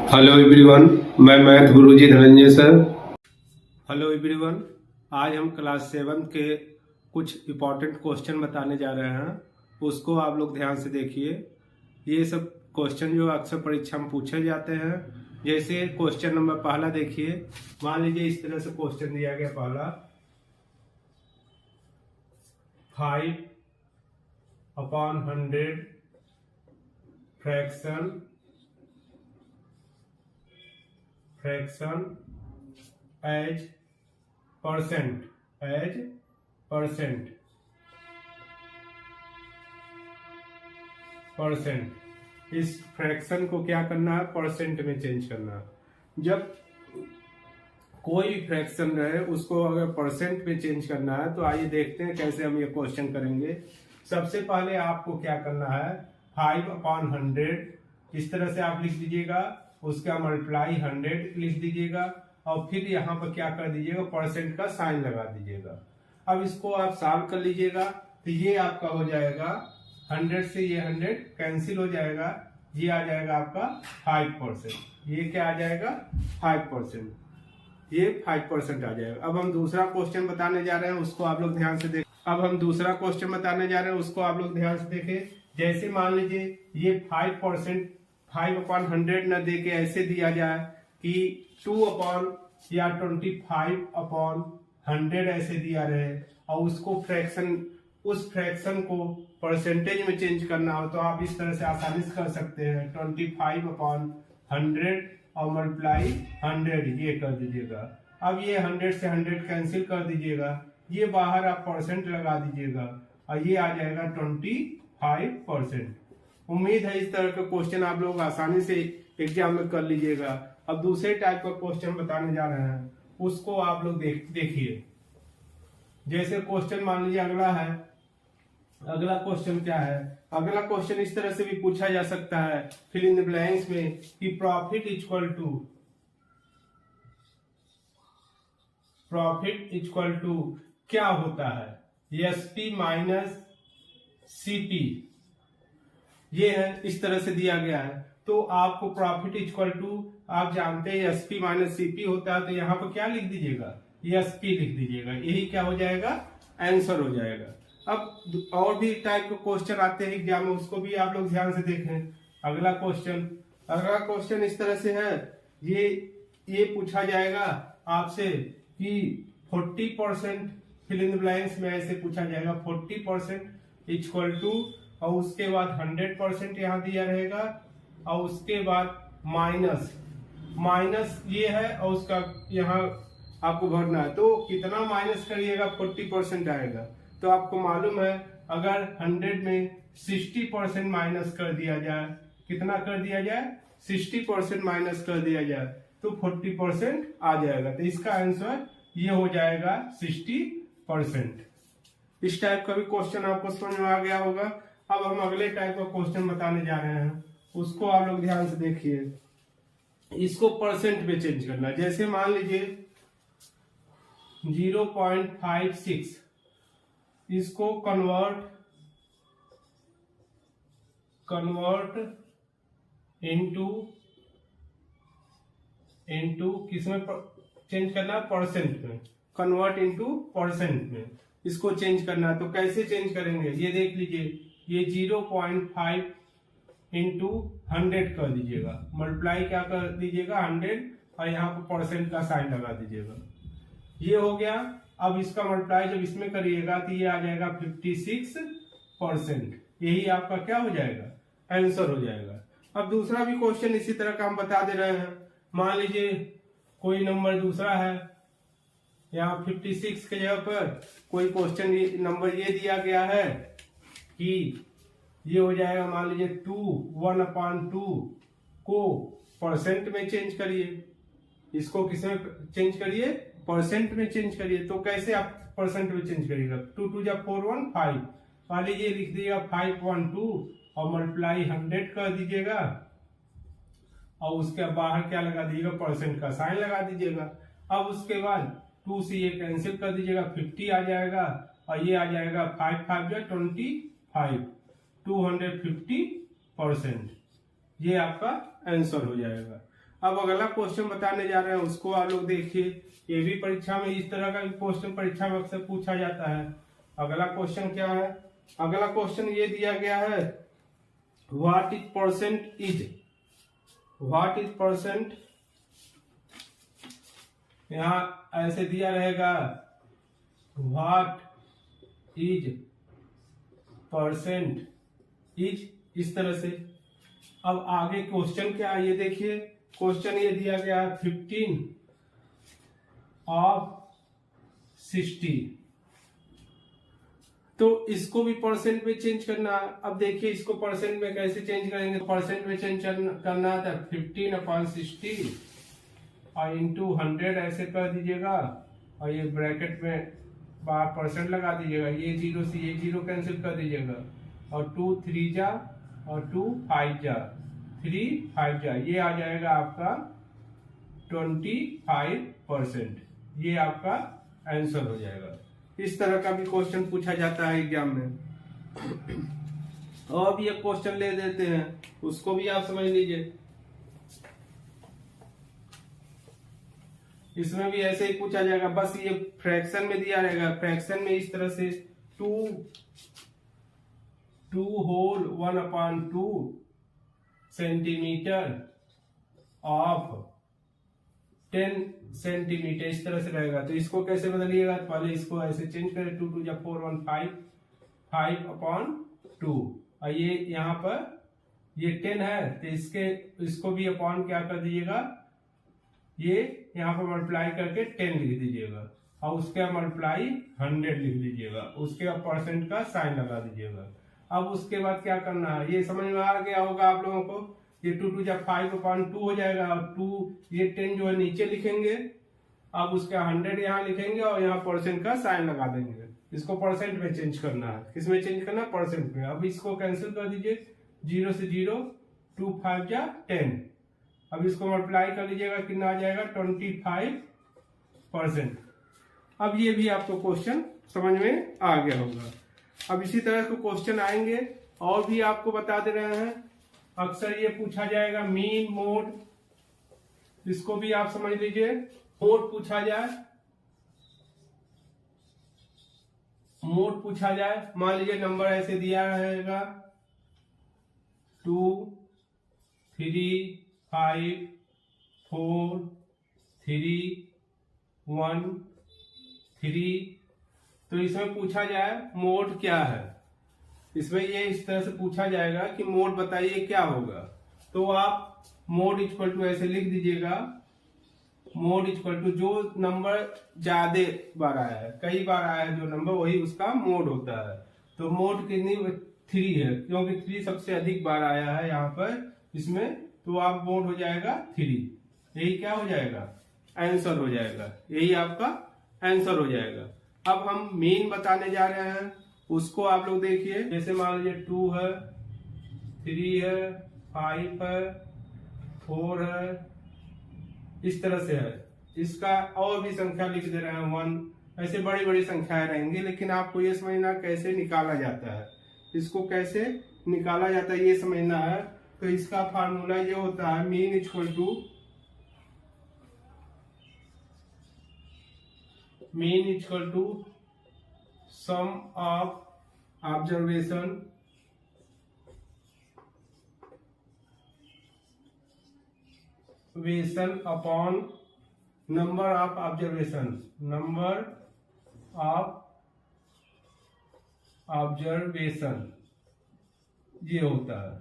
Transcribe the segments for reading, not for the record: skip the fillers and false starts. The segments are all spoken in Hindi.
हेलो एवरीवन, मैं मैथ गुरुजी धनंजय सर। हेलो एवरीवन, आज हम क्लास 7 के कुछ इम्पोर्टेंट क्वेश्चन बताने जा रहे हैं। उसको आप लोग ध्यान से देखिए। ये सब क्वेश्चन जो अक्सर परीक्षा में पूछे जाते हैं। जैसे क्वेश्चन नंबर पहला देखिए। मान लीजिए इस तरह से क्वेश्चन दिया गया पहला, 5/100 फ्रैक्शन एज परसेंट। इस फ्रैक्शन को क्या करना है, परसेंट में चेंज करना है। जब कोई भी फ्रैक्शन रहे उसको अगर परसेंट में चेंज करना है तो आइए देखते हैं कैसे हम ये क्वेश्चन करेंगे। सबसे पहले आपको क्या करना है, 5/100 इस तरह से आप लिख दीजिएगा, उसका मल्टीप्लाई 100 लिख दीजिएगा और फिर यहाँ पर क्या कर दीजिएगा, परसेंट का साइन लगा दीजिएगा। अब इसको आप सॉल्व कर लीजिएगा तो ये आपका हो जाएगा 100 से ये 100 कैंसिल हो जाएगा, ये आ जाएगा आपका 5%। ये क्या आ जाएगा, 5%। ये 5% आ जाएगा। अब हम दूसरा क्वेश्चन बताने जा रहे हैं, उसको आप लोग ध्यान से देखें। जैसे मान लीजिए ये 5%, 5/100 न दे के ऐसे दिया जाए कि 2 या 25/100 ऐसे दिया रहे और उसको उस फ्रैक्शन को परसेंटेज में चेंज करना हो तो आप इस तरह से आसानी से कर सकते हैं। 25/100 और मल्टीप्लाई 100 ये कर दीजिएगा। अब ये 100 से 100 कैंसिल कर दीजिएगा, ये बाहर आप परसेंट लगा दीजिएगा और ये आ जाएगा 25%। उम्मीद है इस तरह के क्वेश्चन आप लोग आसानी से एग्जाम में कर लीजिएगा। अब दूसरे टाइप का क्वेश्चन बताने जा रहे हैं, उसको आप लोग देखिए। जैसे क्वेश्चन मान लीजिए अगला है, अगला क्वेश्चन क्या है, अगला क्वेश्चन इस तरह से भी पूछा जा सकता है फिल इन द ब्लैंक्स में कि प्रॉफिट इक्वल टू क्या होता है, एसपी माइनस सीपी। ये है, इस तरह से दिया गया है। तो आपको प्रॉफिट इक्वल टू, आप जानते हैं एसपी माइनस सीपी होता है, तो यहाँ पर क्या लिख दीजिएगा, एसपी लिख दीजिएगा। यही क्या हो जाएगा, आंसर हो जाएगा। अब और भी टाइप के क्वेश्चन आते हैं एग्जाम में, उसको भी आप लोग ध्यान से देखें। अगला क्वेश्चन इस तरह से है, ये पूछा जाएगा आपसे कि 40% फिल इन द ब्लैंक्स में ऐसे पूछा जाएगा, 40% इक्वल टू और उसके बाद 100% यहाँ दिया रहेगा और उसके बाद माइनस ये है और उसका यहाँ आपको भरना है। तो कितना माइनस करिएगा, 40% आएगा। तो आपको मालूम है अगर 100 में 60% माइनस कर दिया जाए, कितना कर दिया जाए, 60% माइनस कर दिया जाए तो 40% आ जाएगा। तो इसका आंसर ये हो जाएगा 60%। इस टाइप का भी क्वेश्चन आपको समझ में आ गया होगा। अब हम अगले टाइप का क्वेश्चन बताने जा रहे हैं, उसको आप लोग ध्यान से देखिए। इसको परसेंट में चेंज करना। जैसे मान लीजिए 0.56, इसको कन्वर्ट इनटू किसमें चेंज करना है, परसेंट में। कन्वर्ट इनटू परसेंट में इसको चेंज करना है। तो कैसे चेंज करेंगे, ये देख लीजिए। ये 0.5 इंटू 100 कर दीजिएगा, मल्टीप्लाई क्या कर दीजिएगा, 100 और यहाँ पर परसेंट का साइन लगा दीजिएगा। ये हो गया। अब इसका मल्टीप्लाई जब इसमें करिएगा तो ये आ जाएगा 56%। यही आपका क्या हो जाएगा, आंसर हो जाएगा। अब दूसरा भी क्वेश्चन इसी तरह का हम बता दे रहे हैं। मान लीजिए कोई नंबर दूसरा है, यहाँ 56 के जगह पर कोई क्वेश्चन नंबर ये दिया गया है कि ये हो जाएगा, मान लीजिए 1/2 को परसेंट में चेंज करिए। इसको किसमें चेंज करिए, परसेंट में चेंज करिए। तो कैसे आप परसेंट में चेंज करिएगा, 2 2 4 1 5, मान लीजिए लिख दीजिएगा 5/2 और मल्टीप्लाई 100 कर दीजिएगा और उसके बाहर क्या लगा दीजिएगा, परसेंट का साइन लगा दीजिएगा। अब उसके बाद 2 से ये कैंसिल कर दीजिएगा, 50 आ जाएगा और ये आ जाएगा 5 5 25, 250%। ये आपका आंसर हो जाएगा। अब अगला क्वेश्चन बताने जा रहे हैं, उसको आप लोग देखिए। ये भी परीक्षा में इस तरह का क्वेश्चन परीक्षा में अक्सर पूछा जाता है। अगला क्वेश्चन क्या है? अगला क्वेश्चन ये दिया गया है, what is percent is. What is percent, यहाँ ऐसे दिया रहेगा, व्हाट इज परसेंट इज, इस तरह से। अब आगे क्वेश्चन क्या है ये देखिए। क्वेश्चन ये दिया गया है 15 ऑफ 60, तो इसको भी परसेंट में चेंज करना है। अब देखिए इसको परसेंट में कैसे चेंज करेंगे। परसेंट में चेंज करना था 15/60 और इंटू 100 ऐसे कर दीजिएगा, और ये ब्रैकेट में 12% लगा दीजिएगा। ये 0 से ये 0 कैंसिल कर दीजिएगा, और 2 3 जा और 2 5 जा, 3 5 जा, ये आ जाएगा आपका 25%। ये आपका आंसर हो जाएगा। इस तरह का भी क्वेश्चन पूछा जाता है एग्जाम में। और भी एक क्वेश्चन ले देते हैं, उसको भी आप समझ लीजिए। इसमें भी ऐसे ही पूछा जाएगा, बस ये फ्रैक्शन में दिया रहेगा। फ्रैक्शन में इस तरह से 2 होल 1/2 सेंटीमीटर ऑफ 10 सेंटीमीटर, इस तरह से रहेगा। तो इसको कैसे बदलिएगा? पहले इसको ऐसे चेंज करें, 2 2 जा 4 1 5 5/2, और ये यहाँ पर ये 10 है, तो इसको भी अपॉन क्या कर दीजिएगा, ये यहाँ पर मल्टीप्लाई करके 10 लिख दीजिएगा, और उसके मल्टीप्लाई 100 लिख दीजिएगा, उसके बाद परसेंट का साइन लगा दीजिएगा। अब उसके बाद क्या करना है, ये समझ में आ गया होगा आप लोगों को। ये 2 2 जा 5/2 हो जाएगा, और 2 ये 10 जो है नीचे लिखेंगे, अब उसका 100 यहाँ लिखेंगे, और यहाँ परसेंट का साइन लगा देंगे। इसको परसेंट में चेंज करना है। किसमें चेंज करना है? परसेंट में। अब इसको कैंसिल कर दीजिए, 0 से 0, 2 5 जा 10। अब इसको मल्टीप्लाई कर लीजिएगा, कितना आ जाएगा? 25%। अब ये भी आपको क्वेश्चन समझ में आ गया होगा। अब इसी तरह के क्वेश्चन आएंगे, और भी आपको बता दे रहे हैं। अक्सर ये पूछा जाएगा मीन मोड, इसको भी आप समझ लीजिए। मोड पूछा जाए, मोड पूछा जाए, मान लीजिए नंबर ऐसे दिया रहेगा 2 3 5 4 3 1 3, तो इसमें पूछा जाए मोड क्या है। इसमें ये इस तरह से पूछा जाएगा कि मोड बताइए क्या होगा। तो आप मोड इक्वल टू ऐसे लिख दीजिएगा, मोड इक्वल टू जो नंबर ज्यादा बार आया है, कई बार आया है जो नंबर, वही उसका मोड होता है। तो मोड कितनी? 3 है, क्योंकि 3 सबसे अधिक बार आया है यहाँ पर इसमें, तो आप मोड हो जाएगा 3। यही क्या हो जाएगा? आंसर हो जाएगा। यही आपका आंसर हो जाएगा। अब हम मीन बताने जा रहे हैं, उसको आप लोग देखिए। जैसे मान लीजिए 2 है, 3 है, 5 है, 4 है, इस तरह से है। इसका और भी संख्या लिख दे रहे हैं 1, ऐसे बड़ी बड़ी संख्याएं रहेंगी, लेकिन आपको ये समझना कैसे निकाला जाता है। इसको कैसे निकाला जाता है ये समझना है। तो इसका फार्मूला ये होता है, mean equal to sum of observation upon number of observation, number of observation, ये होता है।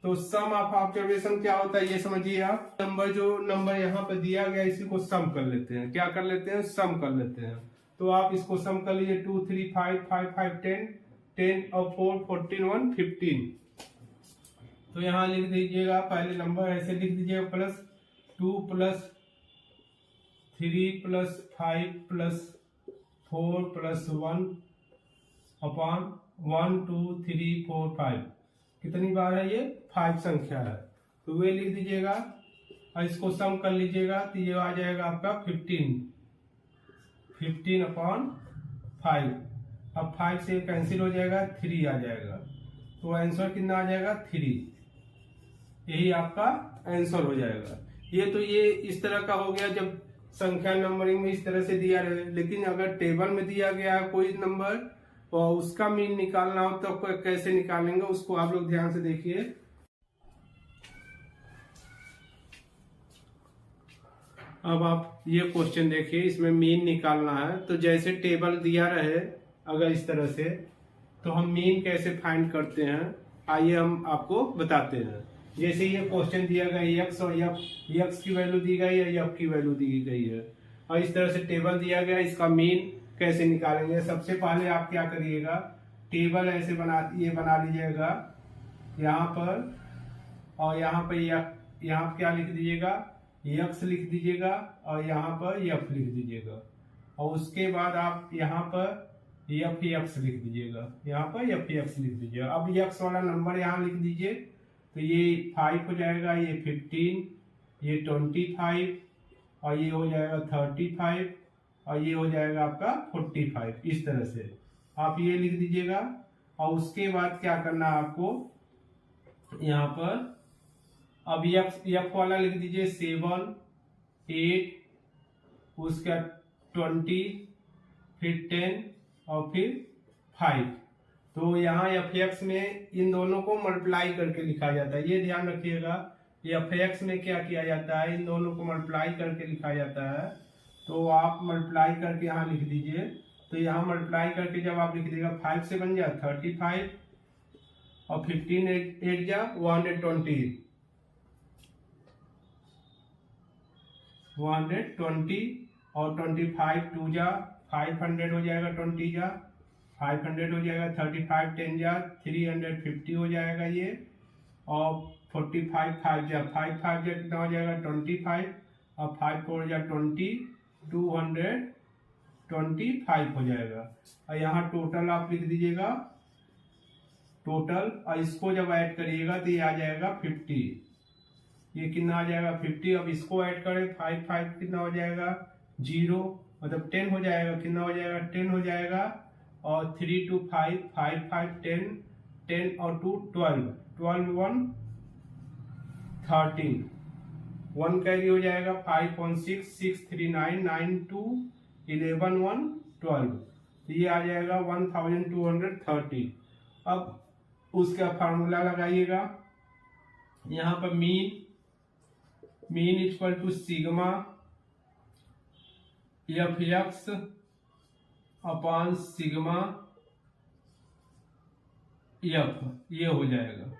तो सम ऑफ ऑब्जर्वेशन क्या होता है ये समझिए आप। जो नंबर यहाँ पे दिया गया इसी को सम कर लेते हैं। क्या कर लेते हैं? सम कर लेते हैं। तो आप इसको सम कर लीजिए, 2 3 5 5 5 10 10 और 4 14 1 15। तो यहाँ लिख दीजिएगा, पहले नंबर ऐसे लिख दीजिएगा, plus 2 plus 3 plus 5 plus 4 plus 1 upon 1 2 3 4 5। कितनी बार है ये? 5 संख्या है, तो वे लिख दीजिएगा और इसको सम कर लीजिएगा, तो ये आ जाएगा आपका 15 अपॉन 5। अब 5 से कैंसिल हो जाएगा, 3 आ जाएगा, तो आंसर कितना आ जाएगा? 3। यही आपका आंसर हो जाएगा। ये इस तरह का हो गया जब संख्या नंबरिंग में इस तरह से दिया रहे। लेकिन अगर टेबल में दिया गया है कोई नंबर और उसका मीन निकालना हो तो कैसे निकालेंगे, उसको आप लोग ध्यान से देखिए। अब आप ये क्वेश्चन देखिए, इसमें मीन निकालना है। तो जैसे टेबल दिया रहे अगर इस तरह से, तो हम मीन कैसे फाइंड करते हैं आइए हम आपको बताते हैं। जैसे ये क्वेश्चन दिया गया x और x की वैल्यू दी गई है, y की वैल्यू दी गई है, और इस तरह से टेबल दिया गया, इसका मीन कैसे निकालेंगे। सबसे पहले आप क्या करिएगा, टेबल ऐसे बना लीजिएगा यहाँ पर, और यहाँ पर यहाँ क्या लिख दीजिएगा, x लिख दीजिएगा, और यहाँ पर f लिख दीजिएगा, और उसके बाद आप यहाँ पर f लिख दीजिएगा, यहाँ पर f लिख दीजिएगा। अब x वाला नंबर यहाँ लिख दीजिए, तो ये 5 हो जाएगा, ये 15, ये 25, और ये हो जाएगा 35, और ये हो जाएगा आपका 45। इस तरह से आप ये लिख दीजिएगा। और उसके बाद क्या करना है आपको, यहाँ पर अब f वाला लिख दीजिए 7, 8, उसका 20, फिर 10 और फिर 5। तो यहाँ fx में इन दोनों को मल्टीप्लाई करके लिखा जाता है, ये ध्यान रखिएगा। fx में क्या किया जाता है, इन दोनों को मल्टीप्लाई करके लिखा जाता है। तो आप मल्टीप्लाई करके यहाँ लिख दीजिए। तो यहाँ मल्टीप्लाई करके जब आप लिख दीजिएगा 5 से बन जाए 35, और 15 8 जा 120, 120, और 25 2 जा 500 हो जाएगा, 20 जा 500 हो जाएगा, 35 10 जा 350 हो जाएगा ये, और 45 5 जा 5 5 जा कितना हो जाएगा 25, और 5 4 जा 20, 225 हो जाएगा। और यहाँ टोटल आप लिख दीजिएगा टोटल, और इसको जब ऐड करिएगा तो ये आ जाएगा 50। ये कितना आ जाएगा 50। अब इसको ऐड करें 5 5 कितना हो जाएगा 0, मतलब 10 हो जाएगा, कितना हो जाएगा 10 हो जाएगा, और 3 2 5 5 5 10 10 और 2 12 12 1 13, 1 कैरी हो जाएगा, 5 1 6 6 3 9 9 2 11 1 12। तो ये आ जाएगा 1230। अब उसका फार्मूला लगाइएगा, यहाँ पर mean equal to sigma fx upon sigma f, ये हो जाएगा।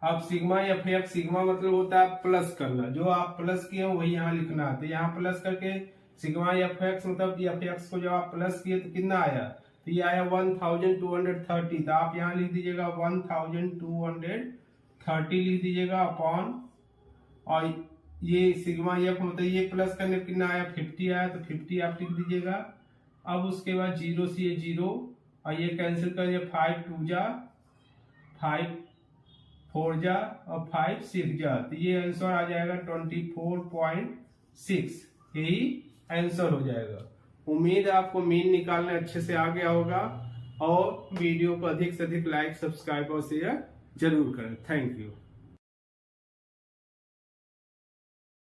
अब सिग्मा fx, सिग्मा मतलब होता है प्लस करना, जो आप प्लस किए वही यहाँ लिखना है। तो यहाँ प्लस करके सिग्मा fx मतलब fx को जब आप प्लस किए तो कितना आया, तो ये आया 1230। तो आप यहाँ लिख दीजिएगा 1230 लिख दीजिएगा अपॉन, और ये सिग्मा f मतलब ये प्लस करने कितना आया 50 आया, तो 50 आप लिख दीजिएगा। अब उसके बाद 0 से ये 0, और ये कैंसिल करिए, 5 2 जा 5 4 जा और 5 6 जा, तो ये आंसर आ जाएगा 24.6। यही आंसर हो जाएगा। उम्मीद है आपको मीन निकालने अच्छे से आ गया होगा, और वीडियो को अधिक से अधिक लाइक सब्सक्राइब और शेयर जरूर करें। Thank you.